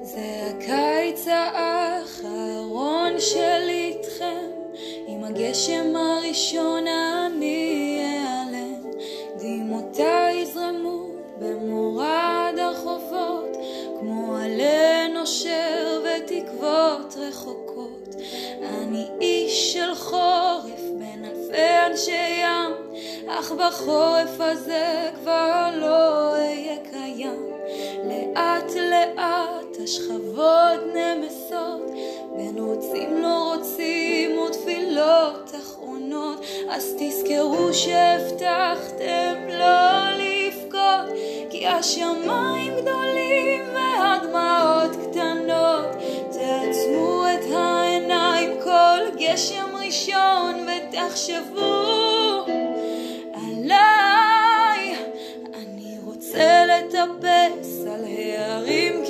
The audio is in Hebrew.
זה הקיץ האחרון שלי איתכם, עם הגשם הראשון אני אעלם, דמעותיי יזרמו במורד הרחובות, כמו עלה נושר ותקוות רחוקות. אני איש של חורף בין אלפי אנשי ים, אך בחורף הזה כבר לא אהיה קיים. לאט לאט השכבות נמסות, בין רוצים לא רוצים ותפילות אחרונות. אז תזכרו שהבטחתם לא לבכות, כי השמיים גדולים והדמעות קטנות. תעצמו את העיניים כל גשם ראשון ותחשבו